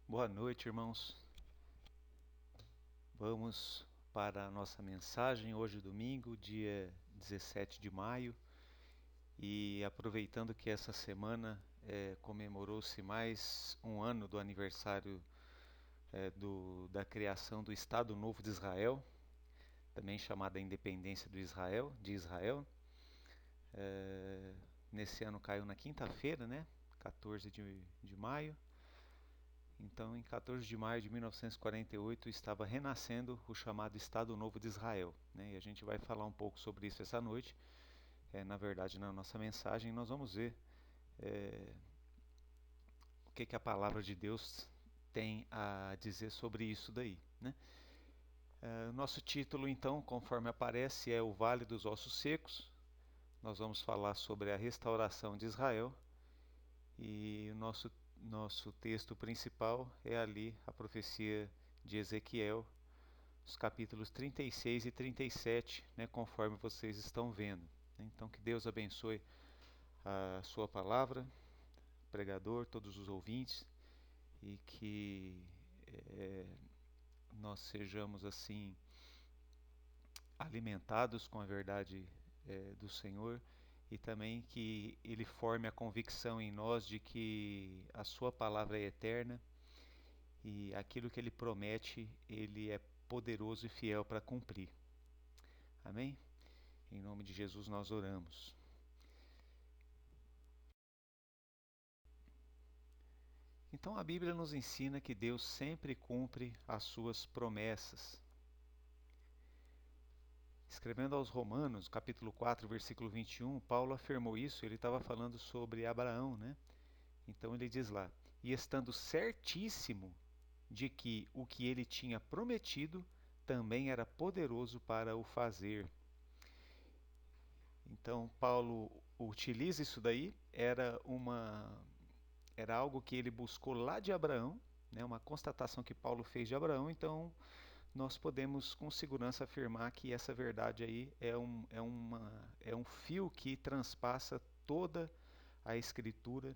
Boa noite, irmãos. Vamos para a nossa mensagem hoje, domingo, dia 17 de maio. E aproveitando que essa semana comemorou-se mais um ano do aniversário da criação do Estado Novo de Israel, também chamada Independência de Israel. Nesse ano caiu na quinta-feira, né? 14 de maio. Então, em 14 de maio de 1948, estava renascendo o chamado Estado Novo de Israel, né? E a gente vai falar um pouco sobre isso essa noite. Na verdade, na nossa mensagem, nós vamos ver o que a palavra de Deus tem a dizer sobre isso daí, né? Nosso título, então, conforme aparece, é O Vale dos Ossos Secos. Nós vamos falar sobre a restauração de Israel. E o nosso texto principal é ali a profecia de Ezequiel, os capítulos 36 e 37, né, conforme vocês estão vendo. Então, que Deus abençoe a sua palavra, pregador, todos os ouvintes, e que nós sejamos assim alimentados com a verdade do Senhor, e também que Ele forme a convicção em nós de que a sua palavra é eterna e aquilo que Ele promete, Ele é poderoso e fiel para cumprir. Amém? Em nome de Jesus nós oramos. Então a Bíblia nos ensina que Deus sempre cumpre as suas promessas. Escrevendo aos Romanos, capítulo 4, versículo 21, Paulo afirmou isso, ele estava falando sobre Abraão, né? Então ele diz lá: "E estando certíssimo de que o que ele tinha prometido também era poderoso para o fazer." Então Paulo utiliza isso daí, era algo que ele buscou lá de Abraão, né, uma constatação que Paulo fez de Abraão. Então nós podemos com segurança afirmar que essa verdade aí é um fio que transpassa toda a Escritura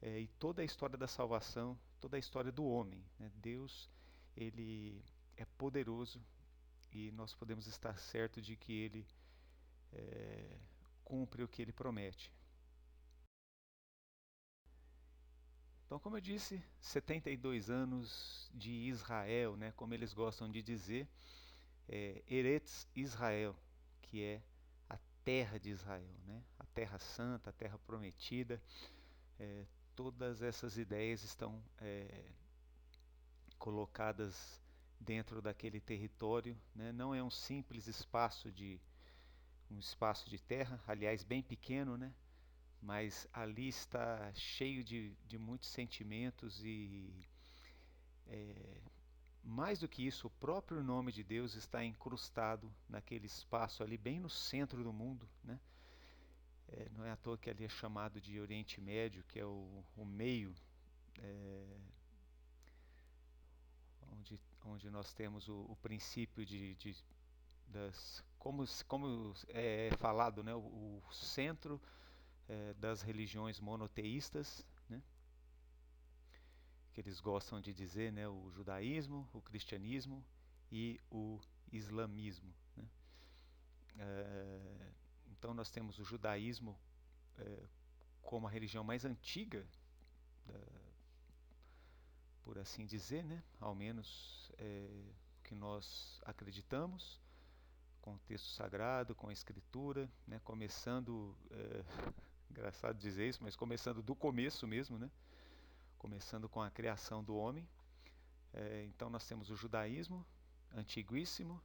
e toda a história da salvação, toda a história do homem, né? Deus, ele é poderoso e nós podemos estar certos de que ele cumpre o que ele promete. Então, como eu disse, 72 anos de Israel, né, como eles gostam de dizer, Eretz Israel, que é a terra de Israel, né, a terra santa, a terra prometida. Todas essas ideias estão colocadas dentro daquele território, né? Não é um simples um espaço de terra, aliás bem pequeno, né? Mas ali está cheio de muitos sentimentos e mais do que isso, o próprio nome de Deus está incrustado naquele espaço ali bem no centro do mundo, né? Não é à toa que ali é chamado de Oriente Médio, que é o meio onde nós temos o princípio como é falado, né, o centro das religiões monoteístas, né, que eles gostam de dizer, né, o judaísmo, o cristianismo e o islamismo, né. Então nós temos o judaísmo como a religião mais antiga, por assim dizer, né, ao menos que nós acreditamos, com o texto sagrado, com a escritura, né, começando, engraçado dizer isso, mas começando do começo mesmo, né, começando com a criação do homem. Então nós temos o judaísmo, antiguíssimo,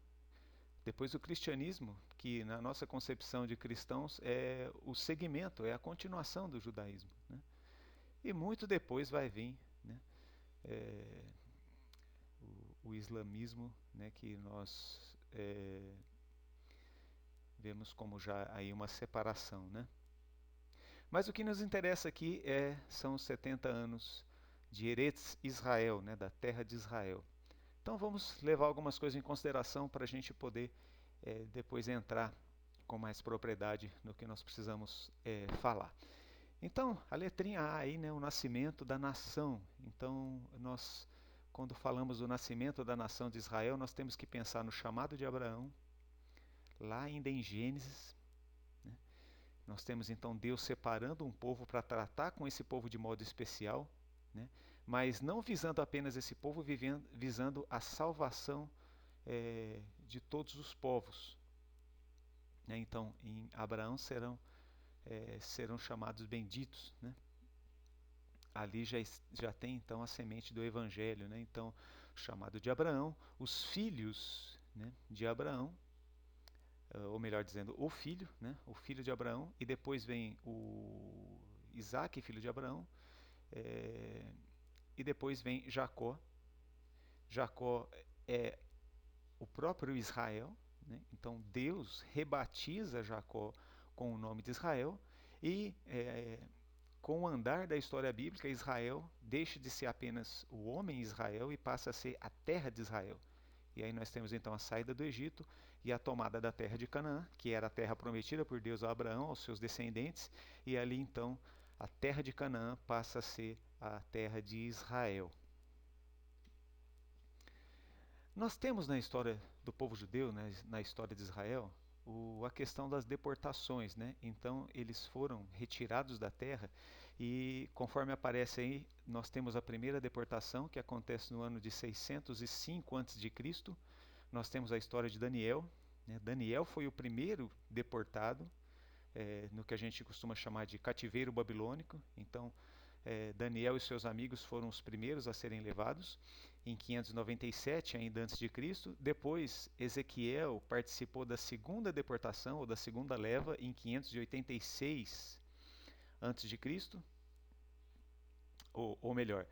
depois o cristianismo, que na nossa concepção de cristãos é o segmento, é a continuação do judaísmo, né, e muito depois vai vir, né, o islamismo, né, que nós vemos como já aí uma separação, né? Mas o que nos interessa aqui são os 70 anos de Eretz Israel, né, da terra de Israel. Então vamos levar algumas coisas em consideração para a gente poder depois entrar com mais propriedade no que nós precisamos falar. Então, a letrinha A aí, né, o nascimento da nação. Então, quando falamos do nascimento da nação de Israel, nós temos que pensar no chamado de Abraão, lá ainda em Gênesis, né? Nós temos então Deus separando um povo para tratar com esse povo de modo especial, né? Mas não visando apenas esse povo, visando a salvação de todos os povos, né? Então, em Abraão serão chamados benditos, né? Ali já tem então a semente do Evangelho, né? Então, chamado de Abraão, os filhos, né, de Abraão, ou melhor dizendo, o filho, né, o filho de Abraão, e depois vem o Isaac, filho de Abraão, e depois vem Jacó. Jacó é o próprio Israel, né? Então Deus rebatiza Jacó com o nome de Israel e com o andar da história bíblica, Israel deixa de ser apenas o homem Israel e passa a ser a terra de Israel. E aí nós temos então a saída do Egito e a tomada da terra de Canaã, que era a terra prometida por Deus a Abraão, aos seus descendentes, e ali então a terra de Canaã passa a ser a terra de Israel. Nós temos na história do povo judeu, né, na história de Israel, a questão das deportações, né? Então eles foram retirados da terra e, conforme aparece aí, nós temos a primeira deportação que acontece no ano de 605 a.C. Nós temos a história de Daniel, né? Daniel foi o primeiro deportado no que a gente costuma chamar de cativeiro babilônico. Então Daniel e seus amigos foram os primeiros a serem levados em 597 ainda antes de Cristo. Depois Ezequiel participou da segunda deportação ou da segunda leva em 586 antes de Cristo, ou melhor,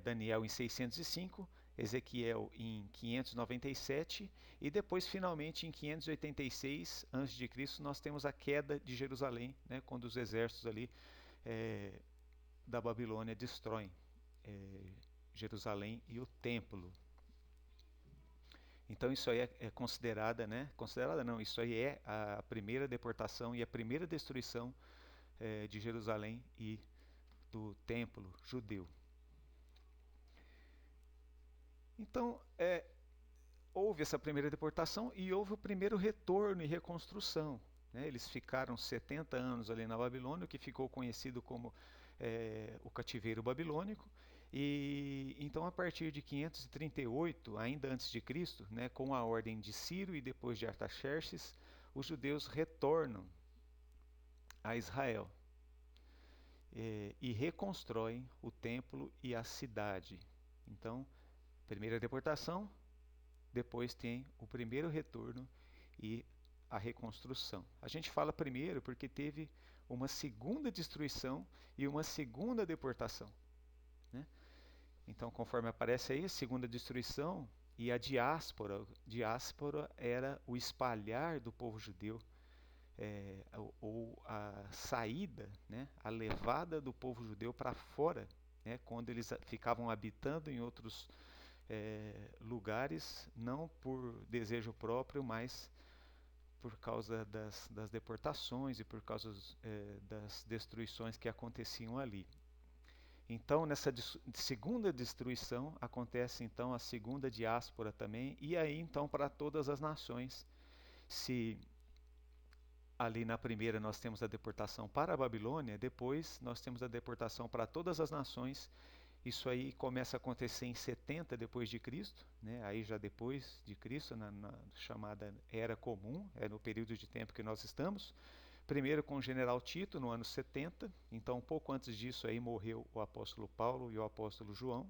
Daniel em 605, Ezequiel em 597 e depois finalmente em 586 antes de Cristo nós temos a queda de Jerusalém, né, quando os exércitos ali da Babilônia destroem Jerusalém e o templo. Então isso aí é considerada, né? Considerada não, isso aí é a primeira deportação e a primeira destruição de Jerusalém e do templo judeu. Então houve essa primeira deportação e houve o primeiro retorno e reconstrução, né? Eles ficaram 70 anos ali na Babilônia, o que ficou conhecido como o cativeiro babilônico. E então a partir de 538, ainda antes de Cristo, né, com a ordem de Ciro e depois de Artaxerxes, os judeus retornam a Israel e reconstroem o templo e a cidade. Então, primeira deportação, depois tem o primeiro retorno e a reconstrução. A gente fala primeiro porque teve uma segunda destruição e uma segunda deportação, né? Então, conforme aparece aí, a segunda destruição e a diáspora. Diáspora era o espalhar do povo judeu, ou a saída, né, a levada do povo judeu para fora, né, quando eles ficavam habitando em outros lugares, não por desejo próprio, mas por causa das deportações e por causa das destruições que aconteciam ali. Então, nessa segunda destruição, acontece então a segunda diáspora também, e aí então para todas as nações. Se ali na primeira nós temos a deportação para a Babilônia, depois nós temos a deportação para todas as nações. Isso aí começa a acontecer em 70 depois de Cristo, né? Aí já depois de Cristo, na chamada Era Comum, é no período de tempo que nós estamos. Primeiro com o general Tito, no ano 70, então um pouco antes disso aí morreu o apóstolo Paulo e o apóstolo João.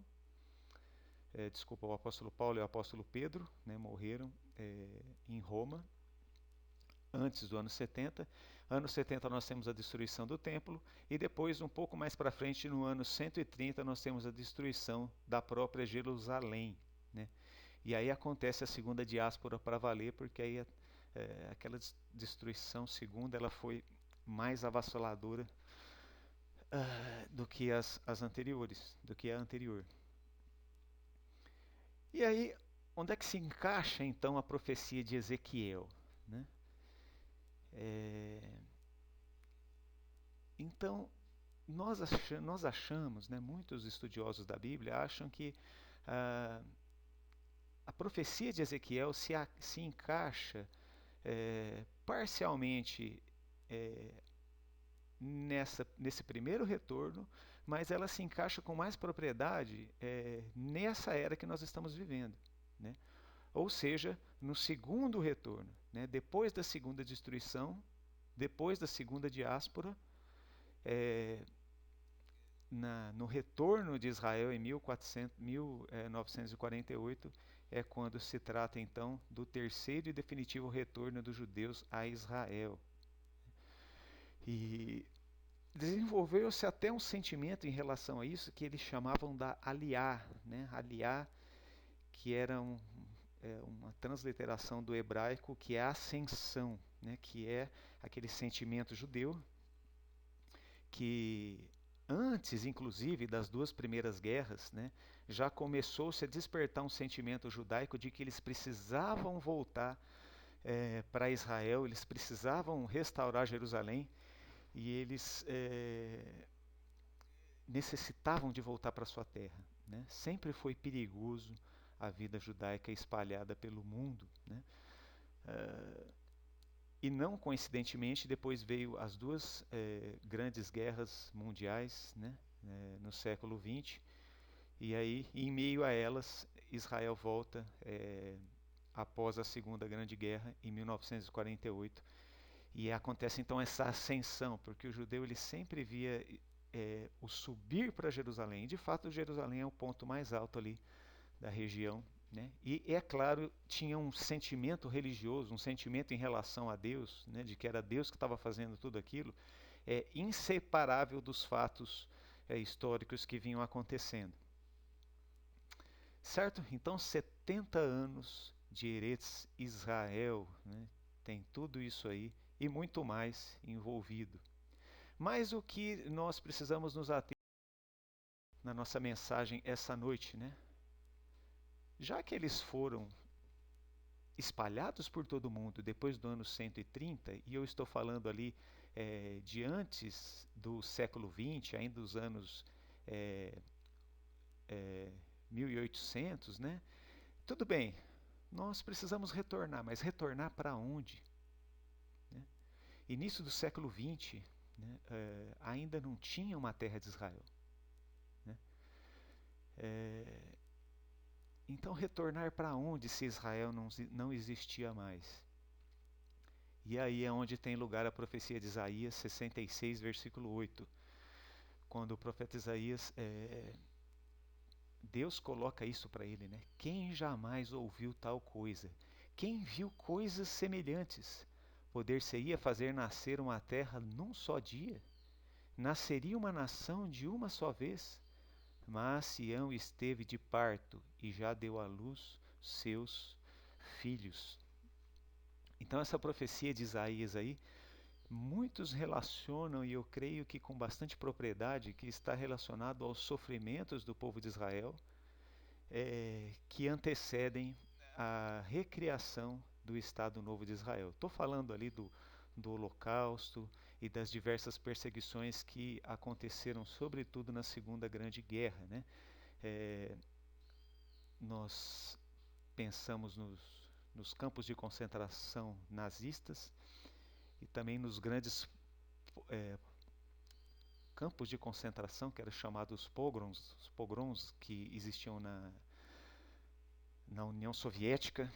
O apóstolo Paulo e o apóstolo Pedro, né, morreram em Roma, antes do ano 70. Ano 70 nós temos a destruição do templo e depois, um pouco mais para frente, no ano 130, nós temos a destruição da própria Jerusalém, né? E aí acontece a segunda diáspora para valer, porque aí aquela destruição segunda ela foi mais avassaladora do que as anteriores, do que a anterior. E aí, onde é que se encaixa então a profecia de Ezequiel, né? Então, nós achamos, né, muitos estudiosos da Bíblia acham que ah, a profecia de Ezequiel se encaixa parcialmente eh, nesse primeiro retorno, mas ela se encaixa com mais propriedade nessa era que nós estamos vivendo, né? Ou seja, no segundo retorno, né? Depois da segunda destruição, depois da segunda diáspora, é, no retorno de Israel em 1948, é quando se trata então do terceiro e definitivo retorno dos judeus a Israel. E desenvolveu-se até um sentimento em relação a isso que eles chamavam da aliá, né? Aliá, que era uma transliteração do hebraico, que é a ascensão, né? Que é aquele sentimento judeu que antes, inclusive, das duas primeiras guerras, né, já começou-se a despertar um sentimento judaico de que eles precisavam voltar para Israel, eles precisavam restaurar Jerusalém e eles necessitavam de voltar para sua terra, né? Sempre foi perigoso a vida judaica espalhada pelo mundo, né? E não coincidentemente, depois veio as duas grandes guerras mundiais, né, no século XX, e aí, em meio a elas, Israel volta após a Segunda Grande Guerra, em 1948, e acontece então essa ascensão, porque o judeu ele sempre via o subir para Jerusalém. De fato, Jerusalém é o ponto mais alto ali da região, né? E é claro, tinha um sentimento religioso, um sentimento em relação a Deus, né? De que era Deus que estava fazendo tudo aquilo, inseparável dos fatos históricos que vinham acontecendo. Certo? Então, 70 anos de Eretz Israel, né? Tem tudo isso aí e muito mais envolvido. Mas o que nós precisamos nos ater na nossa mensagem essa noite, né? Já que eles foram espalhados por todo o mundo depois do ano 130, e eu estou falando ali de antes do século XX, ainda dos anos 1800, né? Tudo bem, nós precisamos retornar, mas retornar para onde? Né? Início do século XX, né, ainda não tinha uma terra de Israel. Né? Então, retornar para onde se Israel não existia mais? E aí é onde tem lugar a profecia de Isaías 66, versículo 8. Quando o profeta Isaías, Deus coloca isso para ele, né? Quem jamais ouviu tal coisa? Quem viu coisas semelhantes? Poder-se-ia fazer nascer uma terra num só dia? Nasceria uma nação de uma só vez? Mas Sião esteve de parto e já deu à luz seus filhos. Então essa profecia de Isaías aí, muitos relacionam, e eu creio que com bastante propriedade, que está relacionado aos sofrimentos do povo de Israel, que antecedem a recriação do Estado Novo de Israel. Estou falando ali do Holocausto e das diversas perseguições que aconteceram, sobretudo na Segunda Grande Guerra, né? Nós pensamos nos campos de concentração nazistas e também nos grandes campos de concentração, que eram chamados pogroms, os pogroms que existiam na União Soviética,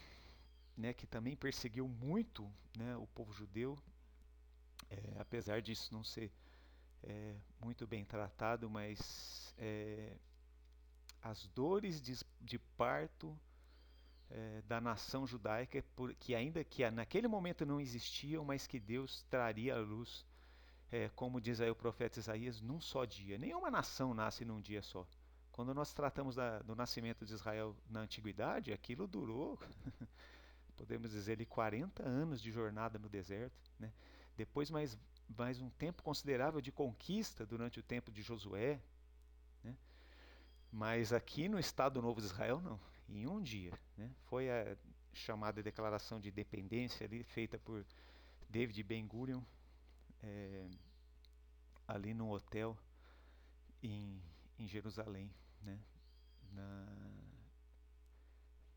né, que também perseguiu muito, né, o povo judeu, apesar disso não ser muito bem tratado, mas as dores de parto da nação judaica, que ainda que naquele momento não existiam, mas que Deus traria à luz, como diz aí o profeta Isaías, num só dia. Nenhuma nação nasce num dia só. Quando nós tratamos do nascimento de Israel na antiguidade, aquilo durou, podemos dizer, ali 40 anos de jornada no deserto, né? Depois mais um tempo considerável de conquista durante o tempo de Josué, né? Mas aqui no Estado Novo de Israel, não. Em um dia, né? Foi a chamada Declaração de Independência ali, feita por David Ben-Gurion, ali no hotel em, em Jerusalém, né? Na,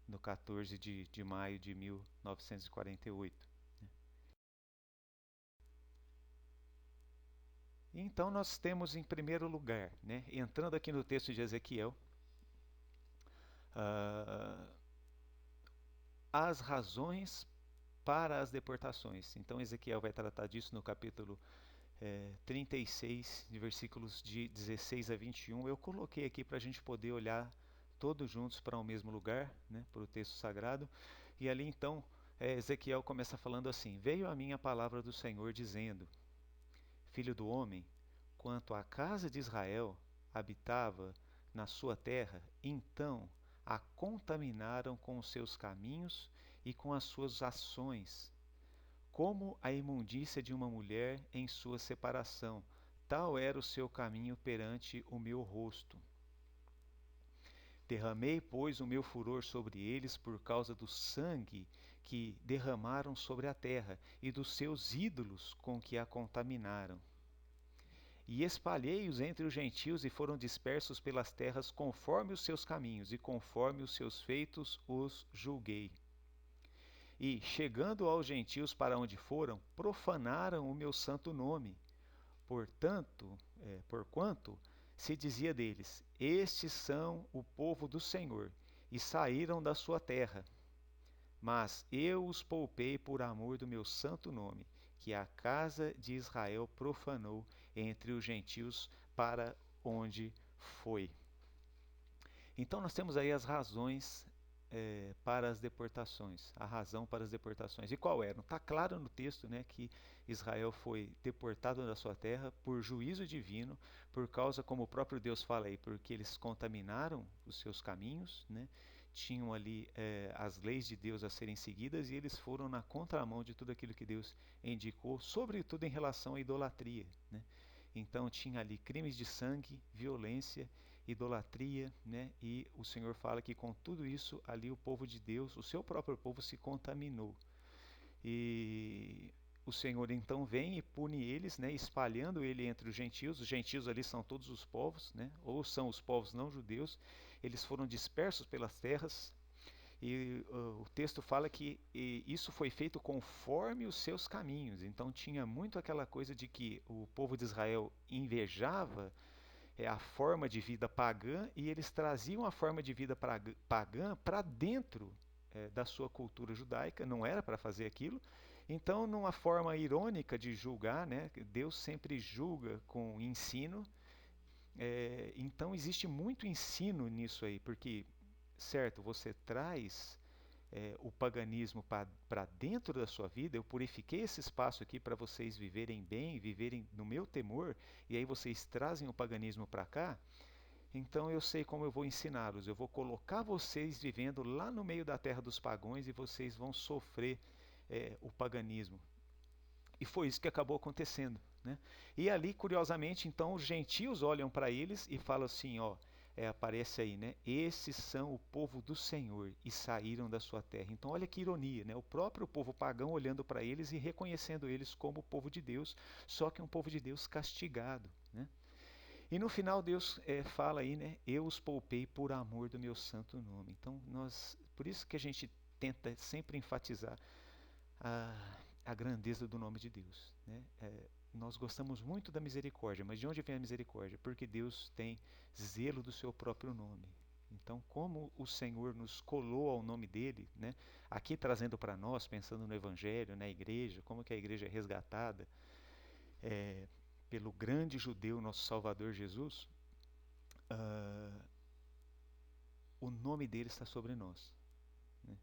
no 14 de maio de 1948. Né? Então nós temos em primeiro lugar, né, entrando aqui no texto de Ezequiel, uh, as razões para as deportações. Então Ezequiel vai tratar disso no capítulo 36, de versículos de 16 a 21. Eu coloquei aqui para a gente poder olhar todos juntos para o mesmo lugar, né, para o texto sagrado. E ali então Ezequiel começa falando assim: Veio a mim a palavra do Senhor dizendo: Filho do homem, quanto à casa de Israel habitava na sua terra, então a contaminaram com os seus caminhos e com as suas ações, como a imundícia de uma mulher em sua separação. Tal era o seu caminho perante o meu rosto. Derramei, pois, o meu furor sobre eles por causa do sangue que derramaram sobre a terra e dos seus ídolos com que a contaminaram. E espalhei-os entre os gentios e foram dispersos pelas terras conforme os seus caminhos e conforme os seus feitos os julguei. E, chegando aos gentios para onde foram, profanaram o meu santo nome. Porquanto se dizia deles: Estes são o povo do Senhor, e saíram da sua terra. Mas eu os poupei por amor do meu santo nome, que a casa de Israel profanou entre os gentios para onde foi. Então nós temos aí as razões para as deportações, a razão para as deportações. E qual era? Está claro no texto, né, que Israel foi deportado da sua terra por juízo divino, por causa, como o próprio Deus fala aí, porque eles contaminaram os seus caminhos, né, tinham ali as leis de Deus a serem seguidas e eles foram na contramão de tudo aquilo que Deus indicou, sobretudo em relação à idolatria, né? Então tinha ali crimes de sangue, violência, idolatria, né? E o Senhor fala que com tudo isso ali o povo de Deus, o seu próprio povo se contaminou. E o Senhor então vem e pune eles, né? Espalhando ele entre os gentios. Os gentios ali são todos os povos, né? Ou são os povos não judeus. Eles foram dispersos pelas terras. E o texto fala que isso foi feito conforme os seus caminhos. Então tinha muito aquela coisa de que o povo de Israel invejava a forma de vida pagã e eles traziam a forma de vida pagã para dentro da sua cultura judaica, não era para fazer aquilo. Então, numa forma irônica de julgar, né, Deus sempre julga com ensino. Então, existe muito ensino nisso aí, porque, certo, você traz o paganismo para dentro da sua vida. Eu purifiquei esse espaço aqui para vocês viverem bem, viverem no meu temor, e aí vocês trazem o paganismo para cá. Então eu sei como eu vou ensiná-los. Eu vou colocar vocês vivendo lá no meio da terra dos pagãos e vocês vão sofrer o paganismo. E foi isso que acabou acontecendo, né? E ali, curiosamente, então os gentios olham para eles e falam assim, ó, aparece aí, né? Esses são o povo do Senhor e saíram da sua terra. Então olha que ironia, né? O próprio povo pagão olhando para eles e reconhecendo eles como o povo de Deus, só que um povo de Deus castigado, né? E no final Deus fala aí, né? Eu os poupei por amor do meu santo nome. Então por isso que a gente tenta sempre enfatizar a grandeza do nome de Deus, né? Nós gostamos muito da misericórdia, mas de onde vem a misericórdia? Porque Deus tem zelo do seu próprio nome. Então, como o Senhor nos colou ao nome dele, né? Aqui trazendo para nós, pensando no Evangelho, na igreja, como que a igreja é resgatada pelo grande judeu, nosso Salvador Jesus, o nome dele está sobre nós, né?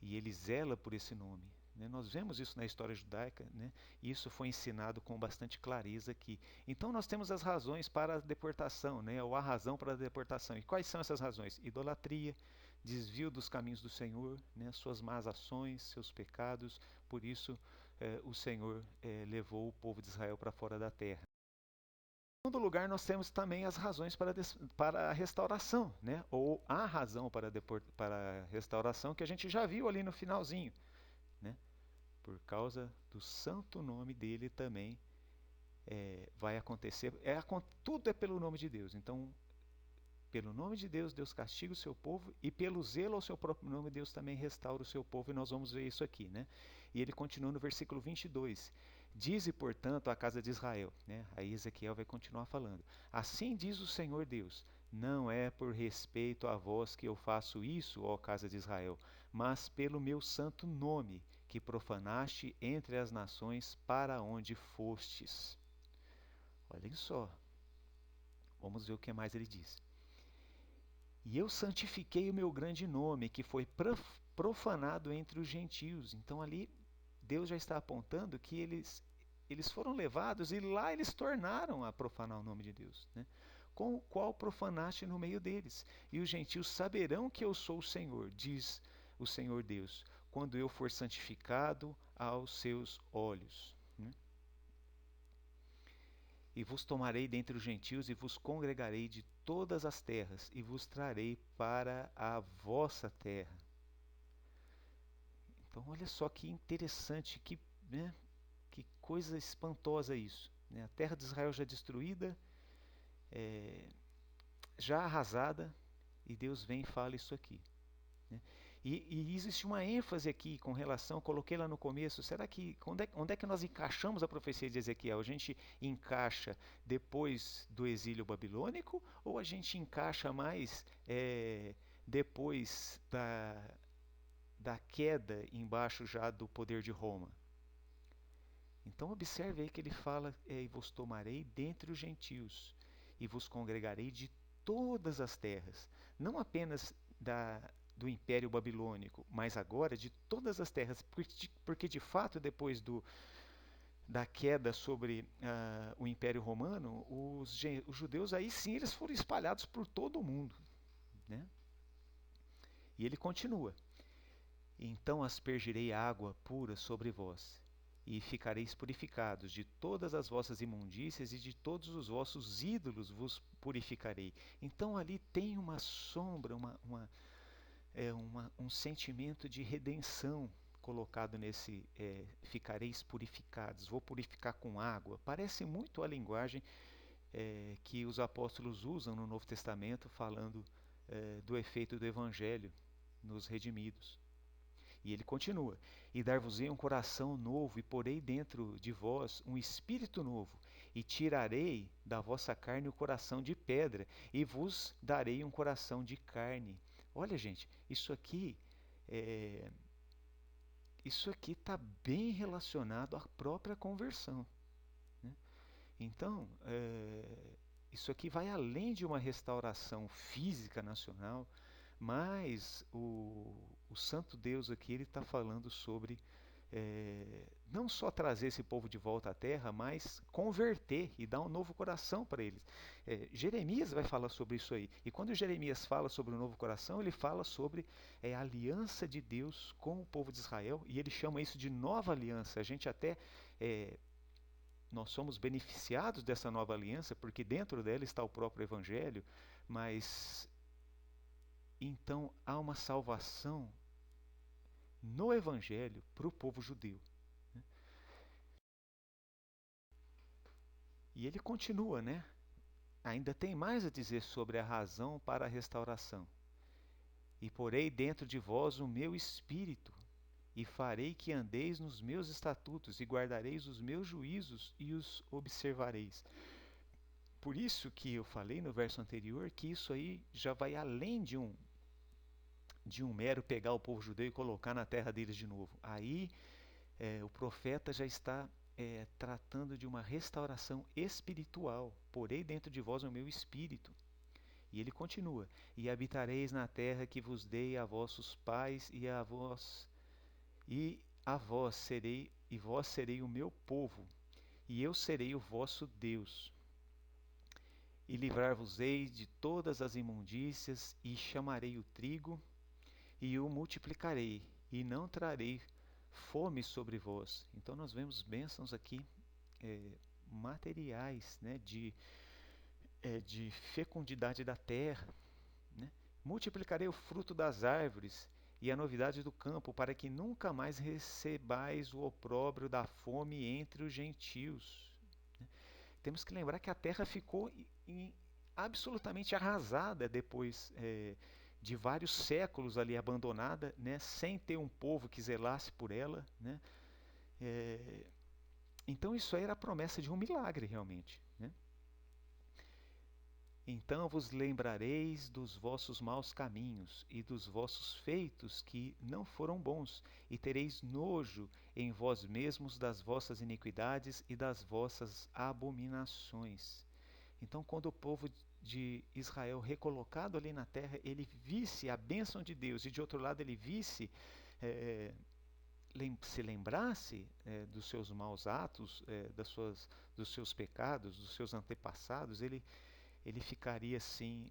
E ele zela por esse nome, né? Nós vemos isso na história judaica, né? E isso foi ensinado com bastante clareza aqui. Então nós temos as razões para a deportação, né? Ou a razão para a deportação. E quais são essas razões? Idolatria, desvio dos caminhos do Senhor, né? Suas más ações, seus pecados. Por isso o Senhor levou o povo de Israel para fora da terra. Em segundo lugar, nós temos também as razões para a restauração, né? Ou a razão para a restauração que a gente já viu ali no finalzinho, né? Por causa do santo nome dele também vai acontecer. Tudo é pelo nome de Deus. Então, pelo nome de Deus, Deus castiga o seu povo, e pelo zelo ao seu próprio nome, Deus também restaura o seu povo, e nós vamos ver isso aqui, né? E ele continua no versículo 22. Dize, portanto, à casa de Israel, né? Aí Ezequiel vai continuar falando. Assim diz o Senhor Deus, não é por respeito a vós que eu faço isso, ó casa de Israel, mas pelo meu santo nome, que profanaste entre as nações para onde fostes. Olhem só, vamos ver o que mais ele diz. E eu santifiquei o meu grande nome, que foi profanado entre os gentios. Então ali Deus já está apontando que eles foram levados e lá eles tornaram a profanar o nome de Deus, né? Com o qual profanaste no meio deles. E os gentios saberão que eu sou o Senhor, diz o Senhor Deus, quando eu for santificado aos seus olhos. Né? E vos tomarei dentre os gentios e vos congregarei de todas as terras e vos trarei para a vossa terra. Então olha só que interessante, né, que coisa espantosa isso. Né? A terra de Israel já destruída, já arrasada, e Deus vem e fala isso aqui. Né? E existe uma ênfase aqui com relação, coloquei lá no começo, será que, onde é que nós encaixamos a profecia de Ezequiel? A gente encaixa depois do exílio babilônico ou a gente encaixa mais depois da queda embaixo já do poder de Roma? Então observe aí que ele fala, e vos tomarei dentre os gentios, e vos congregarei de todas as terras, não apenas do Império Babilônico, mas agora de todas as terras, porque de fato depois da queda sobre o Império Romano, os judeus aí sim eles foram espalhados por todo o mundo. Né? E ele continua, então aspergirei água pura sobre vós, e ficareis purificados, de todas as vossas imundícias e de todos os vossos ídolos vos purificarei. Então ali tem uma sombra, um sentimento de redenção colocado nesse ficareis purificados, vou purificar com água. Parece muito a linguagem que os apóstolos usam no Novo Testamento, falando do efeito do Evangelho nos redimidos. E ele continua, e dar-vos-ei um coração novo, e porei dentro de vós um espírito novo, e tirarei da vossa carne o coração de pedra, e vos darei um coração de carne. Olha, gente, isso aqui está bem relacionado à própria conversão. Né? Então, isso aqui vai além de uma restauração física nacional, mas o Santo Deus aqui ele está falando sobre não só trazer esse povo de volta à terra, mas converter e dar um novo coração para eles. Jeremias vai falar sobre isso aí. E quando Jeremias fala sobre o novo coração, ele fala sobre a aliança de Deus com o povo de Israel, e ele chama isso de nova aliança. A gente até nós somos beneficiados dessa nova aliança, porque dentro dela está o próprio Evangelho, mas então há uma salvação no Evangelho para o povo judeu. Né? E ele continua, né? Ainda tem mais a dizer sobre a razão para a restauração. E porei dentro de vós o meu espírito, e farei que andeis nos meus estatutos, e guardareis os meus juízos, e os observareis. Por isso que eu falei no verso anterior, que isso aí já vai além de um mero pegar o povo judeu e colocar na terra deles de novo. Aí o profeta já está tratando de uma restauração espiritual. Porei dentro de vós o meu espírito. E ele continua, e habitareis na terra que vos dei a vossos pais, e vós serei o meu povo, e eu serei o vosso Deus. E livrar-vos-ei de todas as imundícias, e chamarei o trigo, e o multiplicarei, e não trarei fome sobre vós. Então nós vemos bênçãos aqui materiais, né, de fecundidade da terra. Né? Multiplicarei o fruto das árvores e a novidade do campo, para que nunca mais recebais o opróbrio da fome entre os gentios. Né? temos que lembrar que a terra ficou absolutamente arrasada depois de vários séculos ali abandonada, né, sem ter um povo que zelasse por ela, né. Então isso aí era a promessa de um milagre realmente, né? Então vos lembrareis dos vossos maus caminhos e dos vossos feitos que não foram bons, e tereis nojo em vós mesmos das vossas iniquidades e das vossas abominações. Então, quando o povo de Israel, recolocado ali na terra, ele visse a bênção de Deus e de outro lado ele visse, se lembrasse dos seus maus atos, dos seus pecados, dos seus antepassados, ele ficaria assim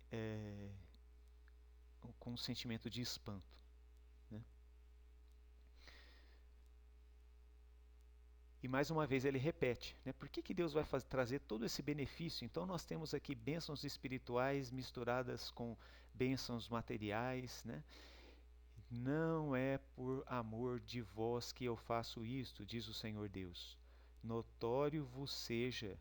com um sentimento de espanto, né? E mais uma vez ele repete, né? Por que Deus vai trazer todo esse benefício? Então nós temos aqui bênçãos espirituais misturadas com bênçãos materiais, né? Não é por amor de vós que eu faço isto, diz o Senhor Deus. Notório vos seja,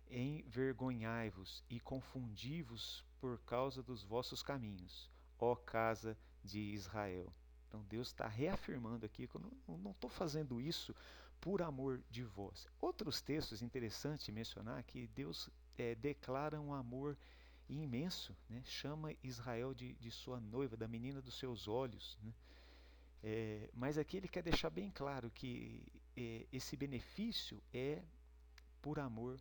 envergonhai-vos e confundi-vos por causa dos vossos caminhos, ó casa de Israel. Então Deus está reafirmando aqui que eu não estou fazendo isso por amor de vós. Outros textos interessantes mencionar que Deus declara um amor imenso, né? Chama Israel de sua noiva, da menina dos seus olhos, né? Mas aqui ele quer deixar bem claro que esse benefício é por amor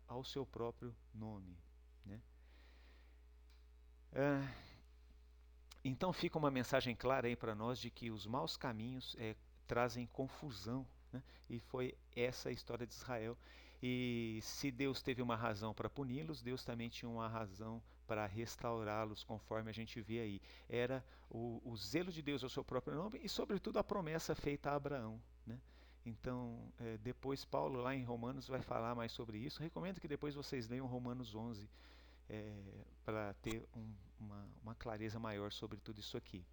ao seu próprio nome, né? Então fica uma mensagem clara aí para nós de que os maus caminhos trazem confusão, né? E foi essa a história de Israel. E se Deus teve uma razão para puni-los, Deus também tinha uma razão para restaurá-los, conforme a gente vê aí. Era o zelo de Deus ao seu próprio nome e, sobretudo, a promessa feita a Abraão, né? Então, depois Paulo lá em Romanos vai falar mais sobre isso. Recomendo que depois vocês leiam Romanos 11 para ter uma clareza maior sobre tudo isso aqui.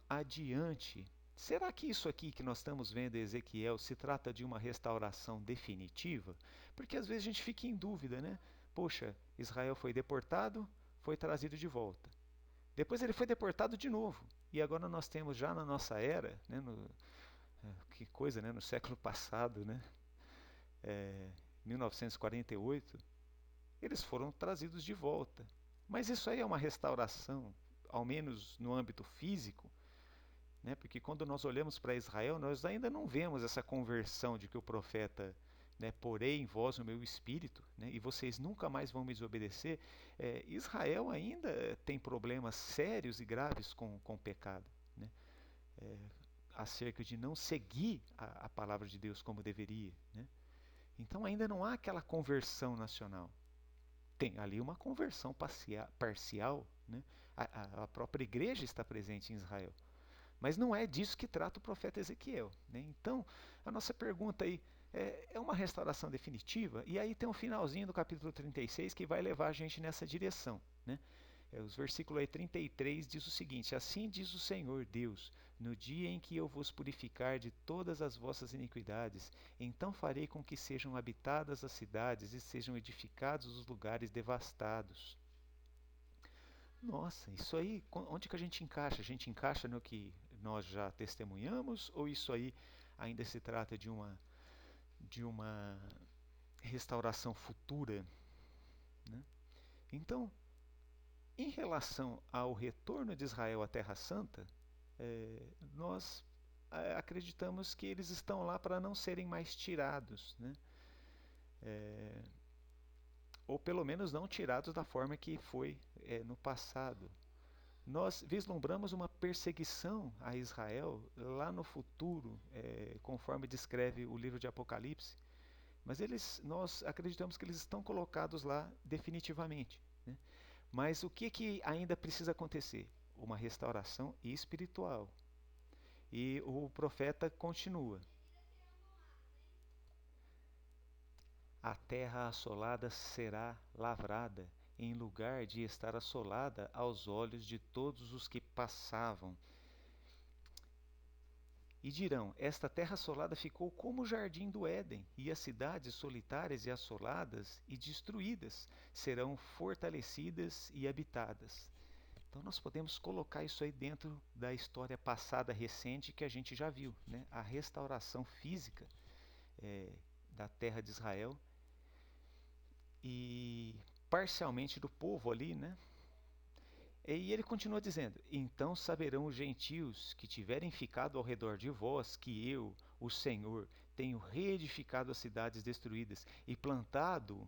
Adiante, será que isso aqui que nós estamos vendo em Ezequiel se trata de uma restauração definitiva? Porque às vezes a gente fica em dúvida, né? Poxa, Israel foi deportado, foi trazido de volta. Depois ele foi deportado de novo. E agora nós temos já na nossa era, né, que coisa, né, no século passado, né, 1948, eles foram trazidos de volta. Mas isso aí é uma restauração, ao menos no âmbito físico, né? Porque quando nós olhamos para Israel, nós ainda não vemos essa conversão de que o profeta, né, porei em vós o meu espírito, né, e vocês nunca mais vão me desobedecer. Israel ainda tem problemas sérios e graves com o pecado, né? Acerca de não seguir a palavra de Deus como deveria, né? Então ainda não há aquela conversão nacional. Tem ali uma conversão parcial, né? A própria igreja está presente em Israel. Mas não é disso que trata o profeta Ezequiel, né? Então, a nossa pergunta aí é uma restauração definitiva? E aí tem um finalzinho do capítulo 36 que vai levar a gente nessa direção, né? Os versículos aí 33 diz o seguinte: Assim diz o Senhor Deus, no dia em que eu vos purificar de todas as vossas iniquidades, então farei com que sejam habitadas as cidades e sejam edificados os lugares devastados. Nossa, isso aí, onde que a gente encaixa? A gente encaixa no que nós já testemunhamos ou isso aí ainda se trata de uma restauração futura, né? Então, em relação ao retorno de Israel à Terra Santa, nós acreditamos que eles estão lá para não serem mais tirados, né? Ou pelo menos não tirados da forma que foi no passado. Nós vislumbramos uma perseguição a Israel lá no futuro, conforme descreve o livro de Apocalipse, mas nós acreditamos que eles estão colocados lá definitivamente, né? Mas o que ainda precisa acontecer? Uma restauração espiritual. E o profeta continua: a terra assolada será lavrada, em lugar de estar assolada aos olhos de todos os que passavam. E dirão: esta terra assolada ficou como o jardim do Éden, e as cidades solitárias e assoladas e destruídas serão fortalecidas e habitadas. Então nós podemos colocar isso aí dentro da história passada recente que a gente já viu, né? A restauração física eh, da terra de Israel e parcialmente do povo ali, né? E ele continua dizendo: então saberão os gentios que tiverem ficado ao redor de vós que eu, o Senhor, tenho reedificado as cidades destruídas e plantado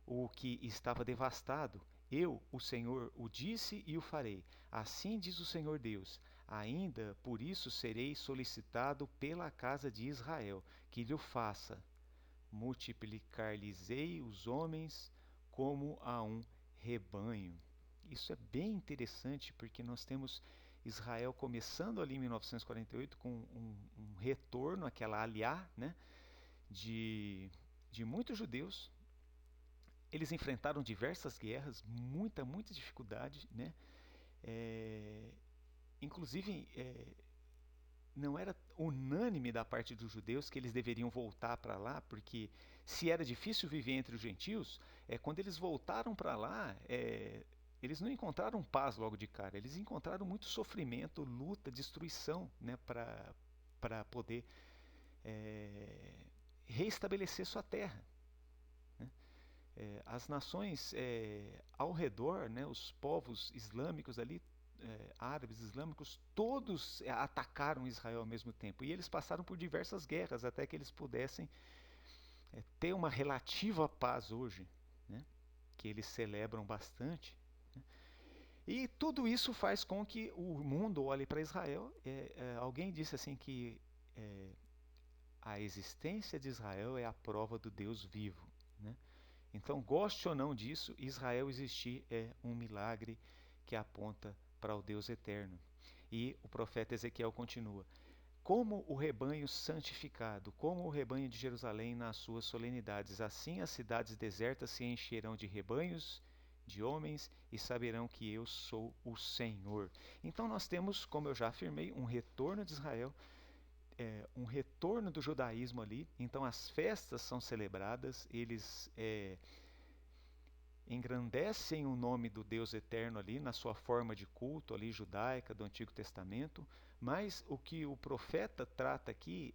o que estava devastado. Eu, o Senhor, o disse e o farei. Assim diz o Senhor Deus. Ainda por isso serei solicitado pela casa de Israel, que lhe o faça. Multiplicar-lhes-ei os homens como a um rebanho. Isso é bem interessante porque nós temos Israel começando ali em 1948 com um retorno, aquela aliá, né, de muitos judeus. Eles enfrentaram diversas guerras, muita dificuldade, né? É, inclusive, não era unânime da parte dos judeus que eles deveriam voltar para lá, porque se era difícil viver entre os gentios, quando eles voltaram para lá, eles não encontraram paz logo de cara, eles encontraram muito sofrimento, luta, destruição, né, para poder reestabelecer sua terra. Né? As nações ao redor, né, os povos islâmicos ali, árabes islâmicos, todos atacaram Israel ao mesmo tempo. E eles passaram por diversas guerras até que eles pudessem ter uma relativa paz hoje, né, que eles celebram bastante. Né? E tudo isso faz com que o mundo olhe para Israel. Alguém disse assim que a existência de Israel é a prova do Deus vivo. Né? Então, goste ou não disso, Israel existir é um milagre que aponta para o Deus eterno. E o profeta Ezequiel continua: como o rebanho santificado, como o rebanho de Jerusalém nas suas solenidades, assim as cidades desertas se encherão de rebanhos, de homens, e saberão que eu sou o Senhor. Então nós temos, como eu já afirmei, um retorno de Israel, um retorno do judaísmo ali. Então as festas são celebradas, eles engrandecem o nome do Deus eterno ali na sua forma de culto ali judaica do Antigo Testamento, mas o que o profeta trata aqui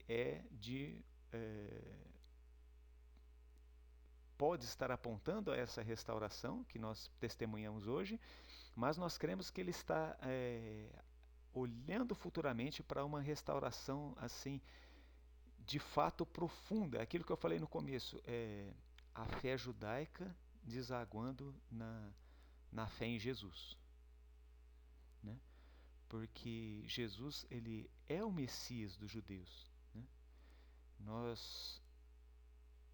pode estar apontando a essa restauração que nós testemunhamos hoje, mas nós cremos que ele está olhando futuramente para uma restauração assim de fato profunda, aquilo que eu falei no começo, a fé judaica desaguando na fé em Jesus, né? Porque Jesus ele é o Messias dos judeus, né? Nós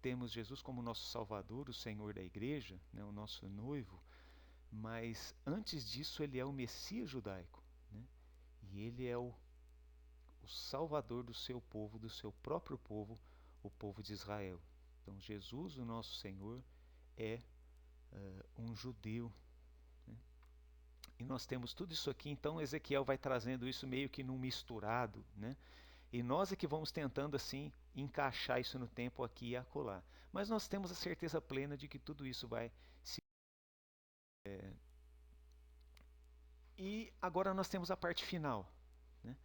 temos Jesus como nosso Salvador, o Senhor da Igreja, né? O nosso noivo, mas antes disso ele é o Messias judaico, né? E ele é o Salvador do seu povo, do seu próprio povo, o povo de Israel. Então Jesus, o nosso Senhor, é um judeu. Né? E nós temos tudo isso aqui, então Ezequiel vai trazendo isso meio que num misturado, né? E nós é que vamos tentando assim encaixar isso no tempo aqui e acolá. Mas nós temos a certeza plena de que tudo isso vai se... E agora nós temos a parte final, né?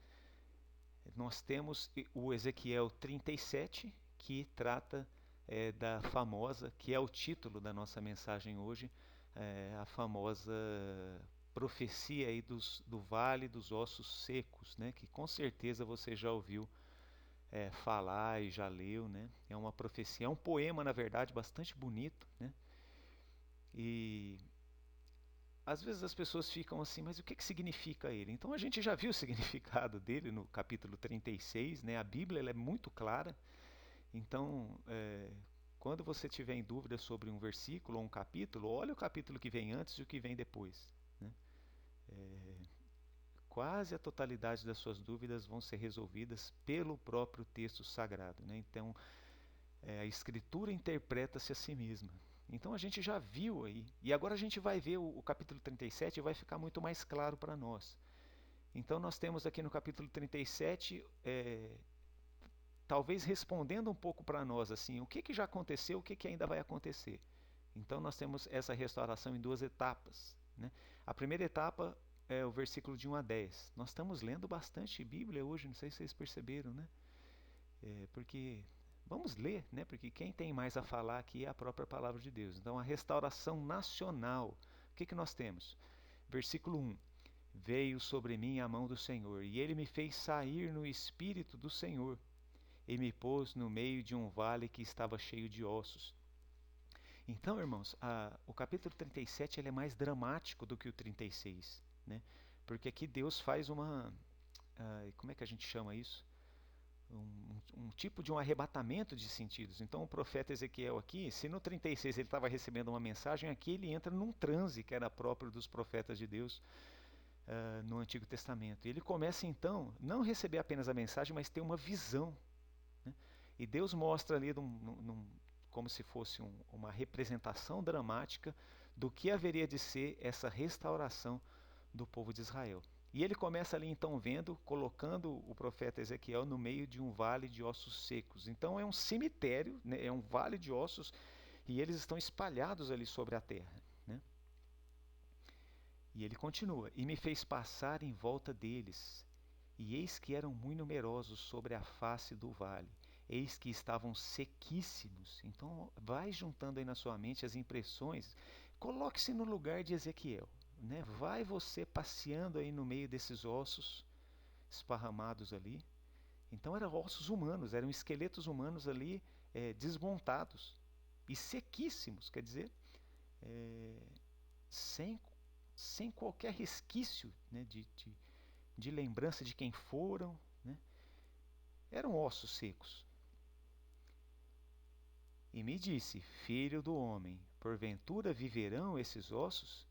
Nós temos o Ezequiel 37, que trata da famosa, que é o título da nossa mensagem hoje, a famosa profecia aí do Vale dos Ossos Secos, né? Que com certeza você já ouviu falar e já leu, né? É uma profecia, é um poema na verdade bastante bonito, né? E às vezes as pessoas ficam assim, mas o que significa ele? Então a gente já viu o significado dele no capítulo 36, né? A Bíblia ela é muito clara. Então, quando você tiver em dúvida sobre um versículo ou um capítulo, olha o capítulo que vem antes e o que vem depois. Né? Quase a totalidade das suas dúvidas vão ser resolvidas pelo próprio texto sagrado. Né? Então, a Escritura interpreta-se a si mesma. Então a gente já viu aí, e agora a gente vai ver o capítulo 37 e vai ficar muito mais claro para nós. Então nós temos aqui no capítulo 37, talvez respondendo um pouco para nós assim, o que, que já aconteceu, o que, que ainda vai acontecer. Então nós temos essa restauração em duas etapas, né? A primeira etapa é o versículo de 1 a 10. Nós estamos lendo bastante Bíblia hoje, não sei se vocês perceberam, né? Porque vamos ler, né? Porque quem tem mais a falar aqui é a própria palavra de Deus. Então a restauração nacional, o que, que nós temos? Versículo 1. Veio sobre mim a mão do Senhor, e ele me fez sair no espírito do Senhor, e me pôs no meio de um vale que estava cheio de ossos. Então, irmãos, o capítulo 37 ele é mais dramático do que o 36, né? Porque aqui Deus faz como é que a gente chama isso? Um tipo de um arrebatamento de sentidos. Então o profeta Ezequiel aqui, se no 36 ele estava recebendo uma mensagem, aqui ele entra num transe que era próprio dos profetas de Deus no Antigo Testamento. E ele começa então, não receber apenas a mensagem, mas ter uma visão, né? E Deus mostra ali como se fosse uma representação dramática do que haveria de ser essa restauração do povo de Israel. E ele começa ali então vendo, colocando o profeta Ezequiel no meio de um vale de ossos secos. Então é um cemitério, né? É um vale de ossos e eles estão espalhados ali sobre a terra, né? E ele continua: e me fez passar em volta deles, e eis que eram muito numerosos sobre a face do vale, eis que estavam sequíssimos. Então vai juntando aí na sua mente as impressões, coloque-se no lugar de Ezequiel, né? Vai você passeando aí no meio desses ossos esparramados ali. Então eram ossos humanos, eram esqueletos humanos ali desmontados e sequíssimos, quer dizer, sem, sem qualquer resquício, né, de lembrança de quem foram, né? Eram ossos secos. E me disse: filho do homem, porventura viverão esses ossos?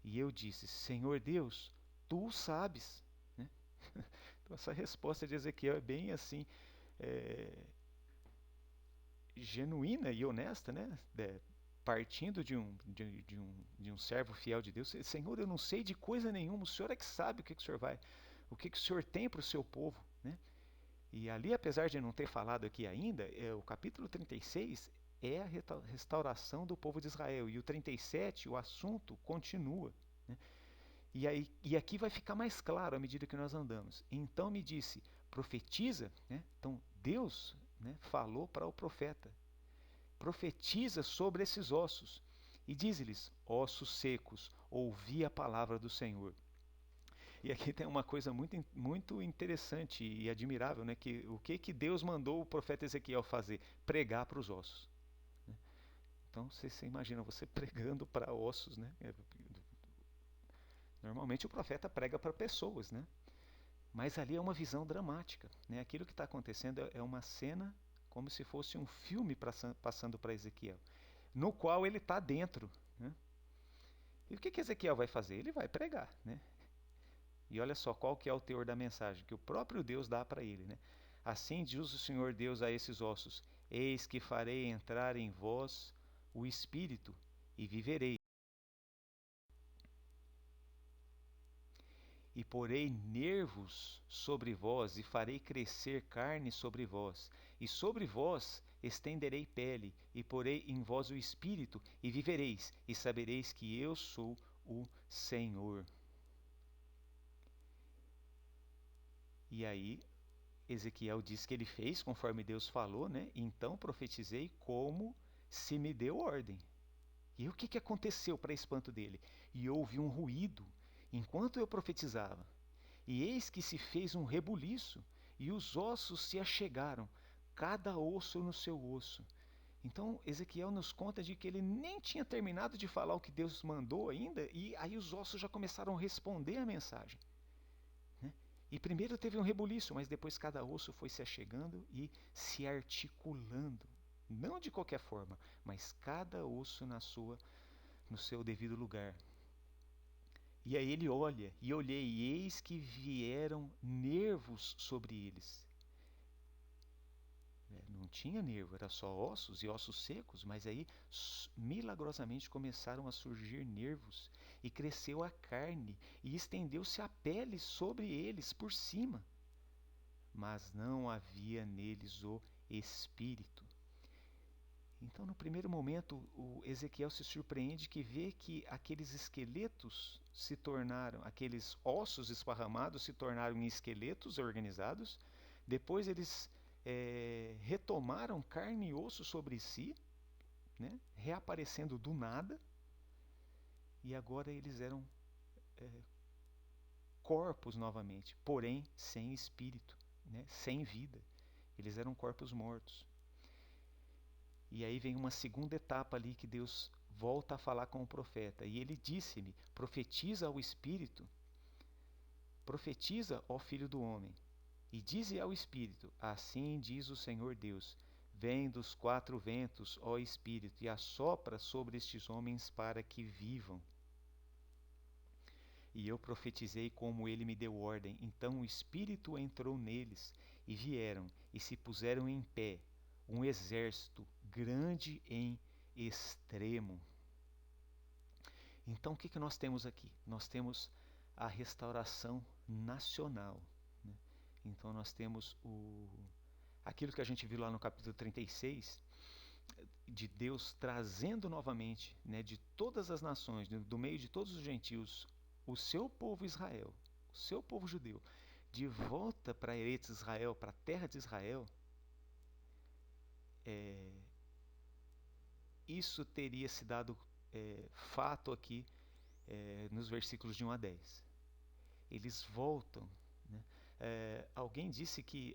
E eu disse: Senhor Deus, tu o sabes, né? Então essa resposta de Ezequiel é bem assim, genuína e honesta, né? Partindo de um servo fiel de Deus. Senhor, eu não sei de coisa nenhuma, o Senhor é que sabe o que o Senhor tem para o seu povo, né? E ali, apesar de não ter falado aqui ainda, o capítulo 36 é a restauração do povo de Israel. E o 37, o assunto continua, né? E aqui vai ficar mais claro à medida que nós andamos. Então me disse: profetiza, né? Então Deus, né, falou para o profeta: profetiza sobre esses ossos e diz-lhes: ossos secos, ouvi a palavra do Senhor. E aqui tem uma coisa muito interessante e admirável, né? Que o que Deus mandou o profeta Ezequiel fazer? Pregar para os ossos, né? Então você imagina você pregando para ossos, né? Normalmente o profeta prega para pessoas, né? Mas ali é uma visão dramática, né? Aquilo que está acontecendo é uma cena como se fosse um filme passando para Ezequiel, no qual ele está dentro, né? E o que Ezequiel vai fazer? Ele vai pregar, né? E olha só qual que é o teor da mensagem que o próprio Deus dá para ele, né? Assim diz o Senhor Deus a esses ossos: eis que farei entrar em vós o Espírito e vivereis. E porei nervos sobre vós, e farei crescer carne sobre vós, e sobre vós estenderei pele, e porei em vós o espírito, e vivereis, e sabereis que eu sou o Senhor. E aí, Ezequiel diz que ele fez conforme Deus falou, né? Então profetizei como se me deu ordem. E o que aconteceu para espanto dele? E houve um ruído enquanto eu profetizava. E eis que se fez um rebuliço, e os ossos se achegaram, cada osso no seu osso. Então Ezequiel nos conta de que ele nem tinha terminado de falar o que Deus mandou ainda, e aí os ossos já começaram a responder a mensagem, né? E primeiro teve um rebuliço, mas depois cada osso foi se achegando e se articulando. Não de qualquer forma, mas cada osso no seu devido lugar. E aí ele olha, e olhei, e eis que vieram nervos sobre eles. tinha nervo, era só ossos e ossos secos, mas aí milagrosamente começaram a surgir nervos e cresceu a carne e estendeu-se a pele sobre eles por cima, mas não havia neles o espírito. Então, no primeiro momento, o Ezequiel se surpreende que vê que aqueles esqueletos se tornaram, aqueles ossos esparramados se tornaram em esqueletos organizados. Depois eles retomaram carne e osso sobre si, né, reaparecendo do nada. E agora eles eram corpos novamente, porém sem espírito, né, sem vida. Eles eram corpos mortos. E aí vem uma segunda etapa ali que Deus volta a falar com o profeta. E ele disse-me: profetiza ao Espírito, profetiza ao Filho do Homem, e dize ao Espírito: assim diz o Senhor Deus: vem dos quatro ventos, ó Espírito, e assopra sobre estes homens para que vivam. E eu profetizei como ele me deu ordem. Então o Espírito entrou neles, e vieram, e se puseram em pé, um exército grande em extremo. Então o que nós temos aqui? Nós temos a restauração nacional, né? Então nós temos aquilo que a gente viu lá no capítulo 36, de Deus trazendo novamente, né, de todas as nações, do meio de todos os gentios, o seu povo Israel, o seu povo judeu, de volta para Eretz Israel, para a terra de Israel. Isso teria se dado fato aqui nos versículos de 1 a 10. Eles voltam, né? Alguém disse que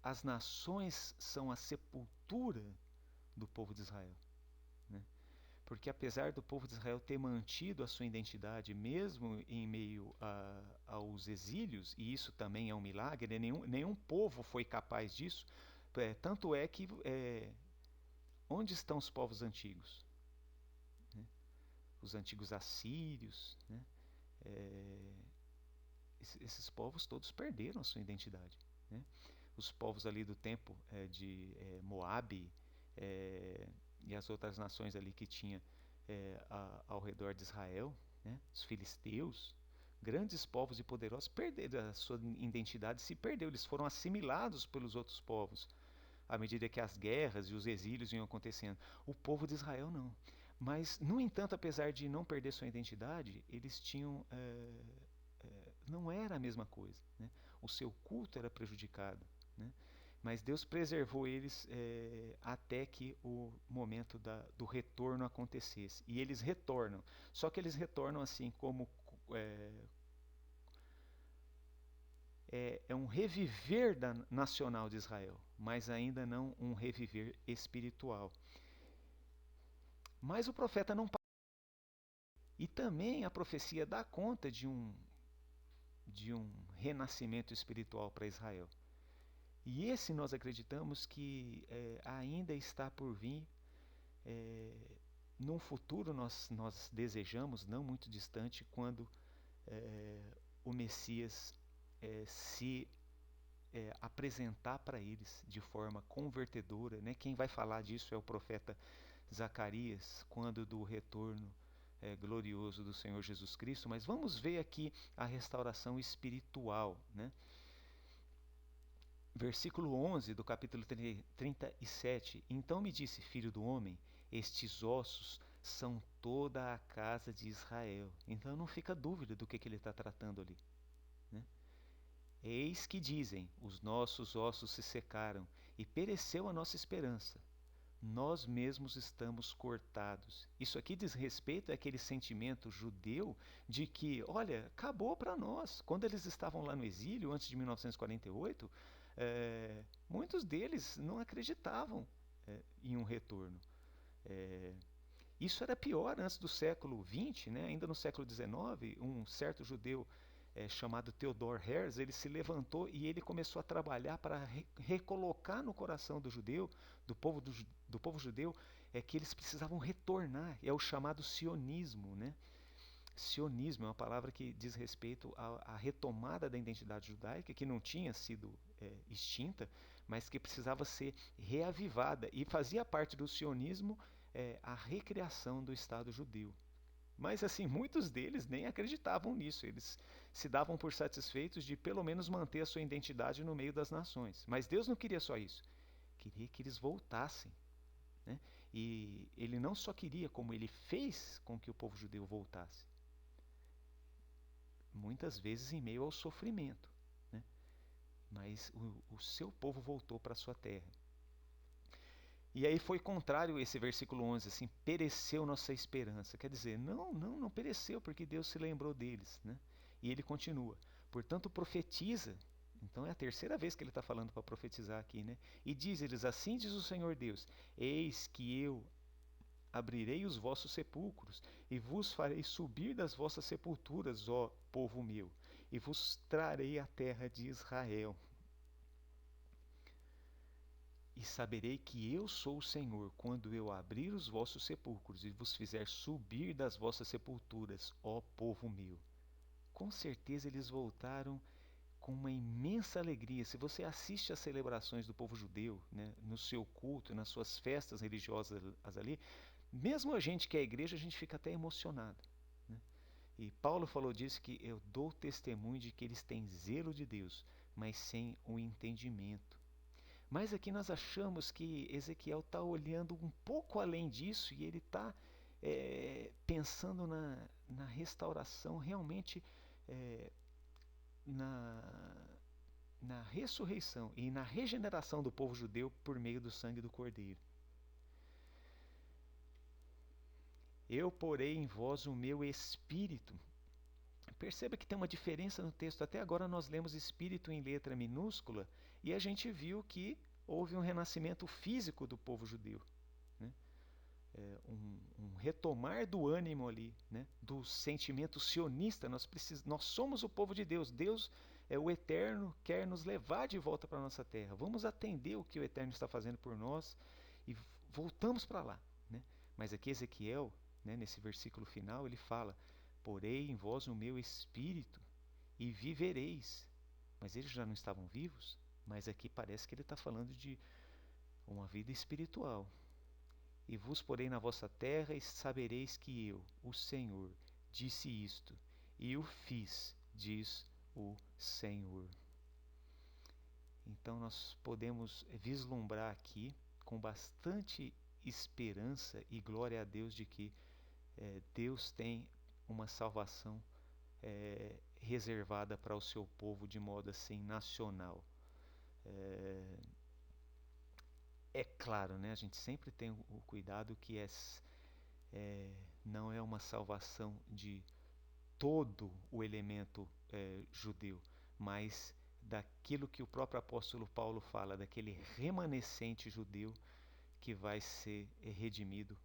as nações são a sepultura do povo de Israel, né? Porque apesar do povo de Israel ter mantido a sua identidade, mesmo em meio aos exílios, e isso também é um milagre, nenhum povo foi capaz disso, tanto é que onde estão os povos antigos? Né? Os antigos assírios, né? Esses povos todos perderam a sua identidade, né? Os povos ali do tempo de Moabe e as outras nações ali que tinha ao redor de Israel, né? Os filisteus, grandes povos e poderosos, perderam a sua identidade, se perdeu, eles foram assimilados pelos outros povos à medida que as guerras e os exílios iam acontecendo. O povo de Israel não. Mas, no entanto, apesar de não perder sua identidade, eles tinham não era a mesma coisa, né? O seu culto era prejudicado, né? Mas Deus preservou eles até que o momento do retorno acontecesse. E eles retornam. Só que eles retornam assim como um reviver nacional de Israel, mas ainda não um reviver espiritual. Mas o profeta não para. E também a profecia dá conta de um renascimento espiritual para Israel. E esse nós acreditamos que ainda está por vir. Num futuro nós desejamos, não muito distante, quando o Messias se apresentar para eles de forma convertedora, né? Quem vai falar disso é o profeta Zacarias, quando do retorno glorioso do Senhor Jesus Cristo. Mas vamos ver aqui a restauração espiritual, né? Versículo 11 do capítulo 37. Então me disse, filho do homem, estes ossos são toda a casa de Israel. Então não fica dúvida do que ele está tratando ali, né? Eis que dizem, os nossos ossos se secaram e pereceu a nossa esperança. Nós mesmos estamos cortados. Isso aqui diz respeito àquele sentimento judeu de que, olha, acabou para nós. Quando eles estavam lá no exílio, antes de 1948, muitos deles não acreditavam em um retorno. Isso era pior antes do século XX, né? Ainda no século XIX, um certo judeu chamado Theodor Herz, ele se levantou e ele começou a trabalhar para recolocar no coração do judeu, do povo judeu, que eles precisavam retornar. É o chamado sionismo, né? Sionismo é uma palavra que diz respeito à retomada da identidade judaica, que não tinha sido extinta, mas que precisava ser reavivada, e fazia parte do sionismo a recriação do Estado judeu. Mas assim, muitos deles nem acreditavam nisso, eles se davam por satisfeitos de pelo menos manter a sua identidade no meio das nações. Mas Deus não queria só isso, queria que eles voltassem, né? E ele não só queria, como ele fez com que o povo judeu voltasse, muitas vezes em meio ao sofrimento, né? Mas o seu povo voltou para a sua terra. E aí foi contrário esse versículo 11, assim, pereceu nossa esperança. Quer dizer, não pereceu, porque Deus se lembrou deles, né? E ele continua, portanto profetiza. Então é a terceira vez que ele está falando para profetizar aqui, né? E diz-lhes, assim diz o Senhor Deus, eis que eu abrirei os vossos sepulcros, e vos farei subir das vossas sepulturas, ó povo meu, e vos trarei a terra de Israel. E saberei que eu sou o Senhor, quando eu abrir os vossos sepulcros e vos fizer subir das vossas sepulturas, ó povo meu. Com certeza eles voltaram com uma imensa alegria. Se você assiste às celebrações do povo judeu, né, no seu culto, nas suas festas religiosas ali, mesmo a gente que é a igreja, a gente fica até emocionado, né? E Paulo falou disso, que eu dou testemunho de que eles têm zelo de Deus, mas sem o entendimento. Mas aqui nós achamos que Ezequiel está olhando um pouco além disso, e ele está pensando na restauração, realmente é, na, na ressurreição e na regeneração do povo judeu por meio do sangue do Cordeiro. Eu porei em vós o meu espírito. Perceba que tem uma diferença no texto. Até agora nós lemos espírito em letra minúscula e a gente viu que houve um renascimento físico do povo judeu, né? Um retomar do ânimo ali, né? Do sentimento sionista. Nós somos o povo de Deus. Deus é o Eterno, quer nos levar de volta para a nossa terra. Vamos atender o que o Eterno está fazendo por nós e voltamos para lá, né? Mas aqui Ezequiel, né, nesse versículo final, ele fala, porei em vós o meu espírito e vivereis. Mas eles já não estavam vivos, mas aqui parece que ele está falando de uma vida espiritual. E vos porei na vossa terra e sabereis que eu, o Senhor, disse isto, e o fiz, diz o Senhor. Então nós podemos vislumbrar aqui, com bastante esperança e glória a Deus, de que Deus tem uma salvação reservada para o seu povo de modo assim nacional. É claro, né? A gente sempre tem o cuidado que não é uma salvação de todo o elemento judeu, mas daquilo que o próprio apóstolo Paulo fala, daquele remanescente judeu que vai ser redimido,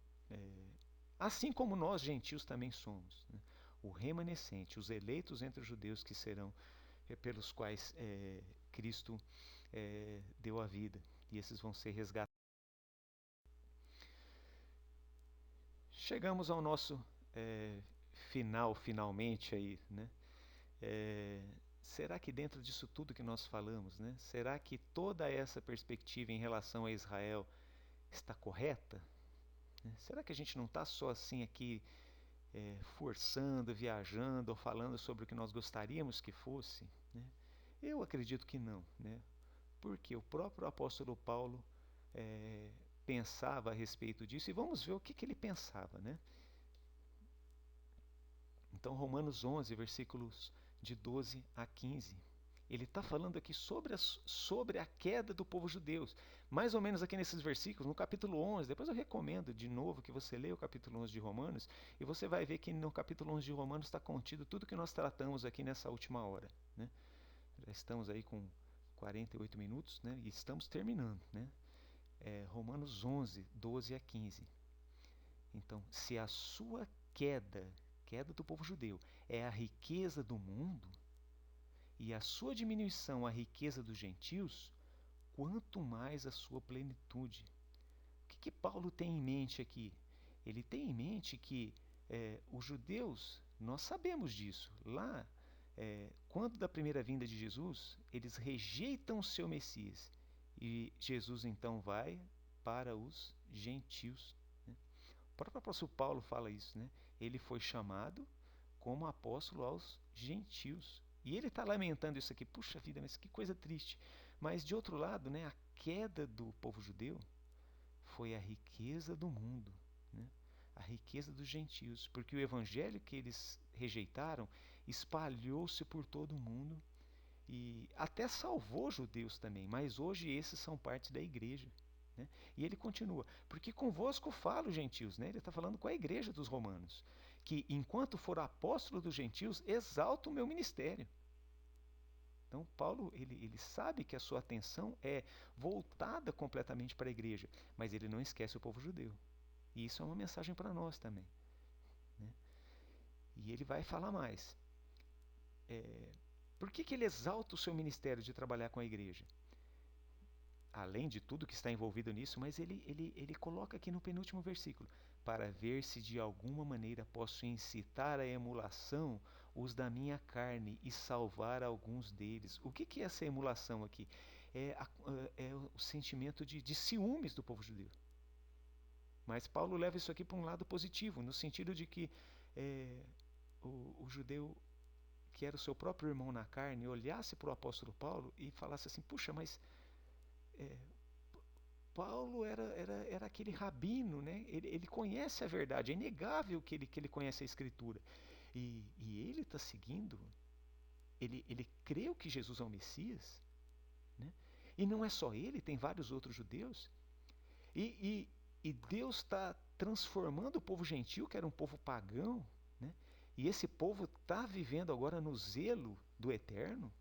assim como nós gentios também somos, né? O remanescente, os eleitos entre os judeus que serão pelos quais Cristo deu a vida, e esses vão ser resgatados. Chegamos ao nosso finalmente aí, né? Será que dentro disso tudo que nós falamos, né? Será que toda essa perspectiva em relação a Israel está correta? Será que a gente não está só assim aqui forçando, viajando ou falando sobre o que nós gostaríamos que fosse, né? Eu acredito que não, né? Porque o próprio apóstolo Paulo pensava a respeito disso, e vamos ver o que ele pensava, né? Então, Romanos 11, versículos de 12 a 15. Ele está falando aqui sobre a queda do povo judeu. Mais ou menos aqui nesses versículos, no capítulo 11, depois eu recomendo de novo que você leia o capítulo 11 de Romanos, e você vai ver que no capítulo 11 de Romanos está contido tudo que nós tratamos aqui nessa última hora, né? Já estamos aí com 48 minutos, né? E estamos terminando, né? Romanos 11, 12 a 15. Então, se a sua queda do povo judeu é a riqueza do mundo, e a sua diminuição a riqueza dos gentios, quanto mais a sua plenitude. O que Paulo tem em mente aqui? Ele tem em mente que os judeus, nós sabemos disso, lá, quando da primeira vinda de Jesus, eles rejeitam o seu Messias, e Jesus então vai para os gentios, né? O próprio apóstolo Paulo fala isso, né? Ele foi chamado como apóstolo aos gentios. E ele está lamentando isso aqui. Puxa vida, mas que coisa triste. Mas de outro lado, né, a queda do povo judeu foi a riqueza do mundo, né? A riqueza dos gentios, porque o evangelho que eles rejeitaram espalhou-se por todo o mundo e até salvou judeus também, mas hoje esses são parte da igreja, né? E ele continua, porque convosco falo, gentios, né? Ele está falando com a igreja dos romanos, que enquanto for apóstolo dos gentios, exalta o meu ministério. Então, Paulo, ele sabe que a sua atenção é voltada completamente para a igreja, mas ele não esquece o povo judeu. E isso é uma mensagem para nós também, né? E ele vai falar mais. Por que ele exalta o seu ministério de trabalhar com a igreja? Além de tudo que está envolvido nisso, mas ele coloca aqui no penúltimo versículo, para ver se de alguma maneira posso incitar a emulação os da minha carne e salvar alguns deles. O que é essa emulação aqui? É o sentimento de ciúmes do povo judeu. Mas Paulo leva isso aqui para um lado positivo, no sentido de que o judeu que era o seu próprio irmão na carne olhasse para o apóstolo Paulo e falasse assim, puxa, mas Paulo era aquele rabino, né? Ele conhece a verdade, é inegável que ele conhece a Escritura. E ele está seguindo, ele creu que Jesus é o Messias, né? E não é só ele, tem vários outros judeus. E Deus está transformando o povo gentil, que era um povo pagão, né? E esse povo está vivendo agora no zelo do eterno.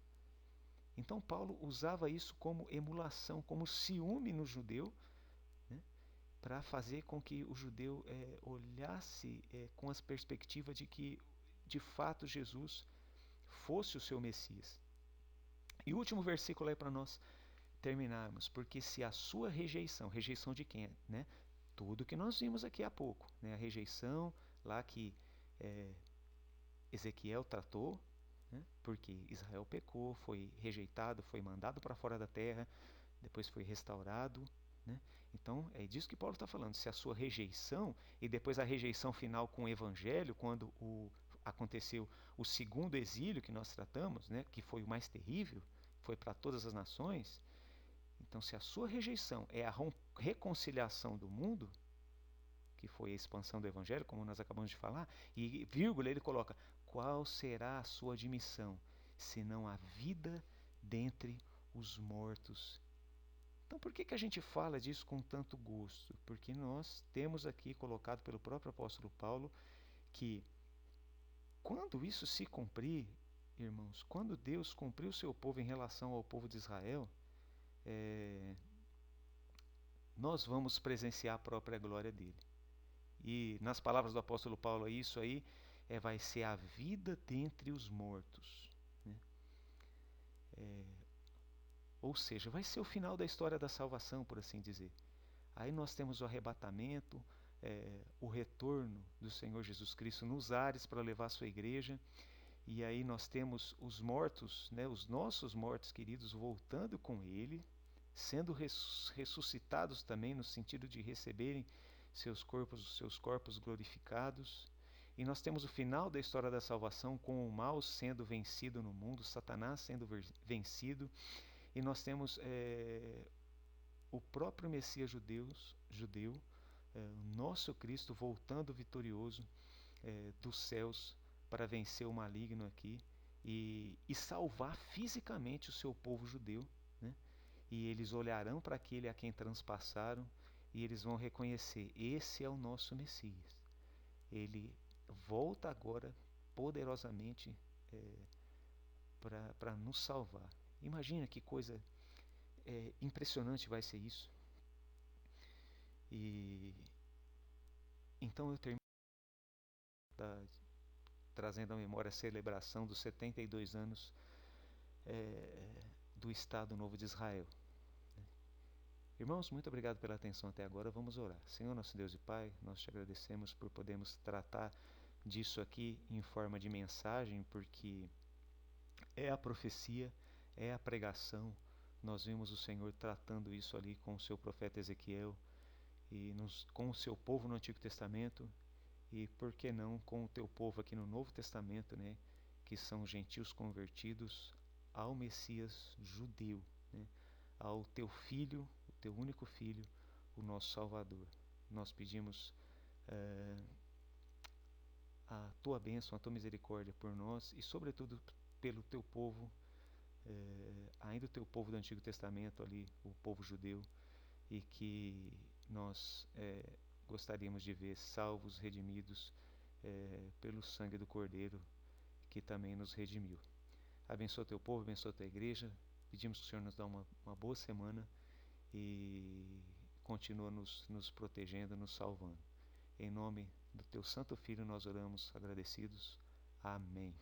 Então Paulo usava isso como emulação, como ciúme no judeu, né, para fazer com que o judeu olhasse com as perspectivas de que de fato Jesus fosse o seu Messias. E o último versículo aí para nós terminarmos, porque se a sua rejeição, rejeição de quem? Né? Tudo que nós vimos aqui há pouco, né? A rejeição lá que Ezequiel tratou, né? Porque Israel pecou, foi rejeitado, foi mandado para fora da terra, depois foi restaurado, né? Então é disso que Paulo está falando. Se a sua rejeição e depois a rejeição final com o evangelho, quando aconteceu o segundo exílio que nós tratamos, né? Que foi o mais terrível, foi para todas as nações. Então, se a sua rejeição é a reconciliação do mundo, que foi a expansão do evangelho, como nós acabamos de falar, e vírgula ele coloca, qual será a sua admissão, senão a vida dentre os mortos? Então, por que a gente fala disso com tanto gosto? Porque nós temos aqui colocado pelo próprio apóstolo Paulo que quando isso se cumprir, irmãos, quando Deus cumpriu o seu povo em relação ao povo de Israel, nós vamos presenciar a própria glória dele. E nas palavras do apóstolo Paulo, isso aí vai ser a vida dentre os mortos, né? Ou seja, vai ser o final da história da salvação, por assim dizer. Aí nós temos o arrebatamento, o retorno do Senhor Jesus Cristo nos ares para levar a sua igreja. E aí nós temos os mortos, né, os nossos mortos queridos, voltando com Ele, sendo ressuscitados também no sentido de receberem os seus corpos glorificados. E nós temos o final da história da salvação com o mal sendo vencido no mundo, Satanás sendo vencido. E nós temos o próprio Messias judeu, nosso Cristo voltando vitorioso dos céus para vencer o maligno aqui e salvar fisicamente o seu povo judeu, né? E eles olharão para aquele a quem transpassaram e eles vão reconhecer, esse é o nosso Messias. Ele volta agora poderosamente para nos salvar. Imagina que coisa impressionante vai ser isso. E então eu termino trazendo à memória a celebração dos 72 anos do Estado Novo de Israel. Irmãos, muito obrigado pela atenção até agora. Vamos orar. Senhor, nosso Deus e Pai, nós te agradecemos por podermos tratar disso aqui em forma de mensagem, porque é a profecia, é a pregação Nós vimos o Senhor tratando isso ali com o seu profeta Ezequiel e com o seu povo no Antigo Testamento e, por que não, com o teu povo aqui no Novo Testamento, né, que são gentios convertidos ao Messias judeu, né, ao teu Filho, o teu único Filho, o nosso Salvador. Nós pedimos a tua bênção, a tua misericórdia por nós e, sobretudo, pelo teu povo, ainda o teu povo do Antigo Testamento ali, o povo judeu, e que nós gostaríamos de ver salvos, redimidos pelo sangue do Cordeiro, que também nos redimiu. Abençoa teu povo, abençoa tua igreja. Pedimos que o Senhor nos dê uma boa semana e continua nos protegendo, nos salvando. Em nome do teu santo Filho nós oramos agradecidos. Amém.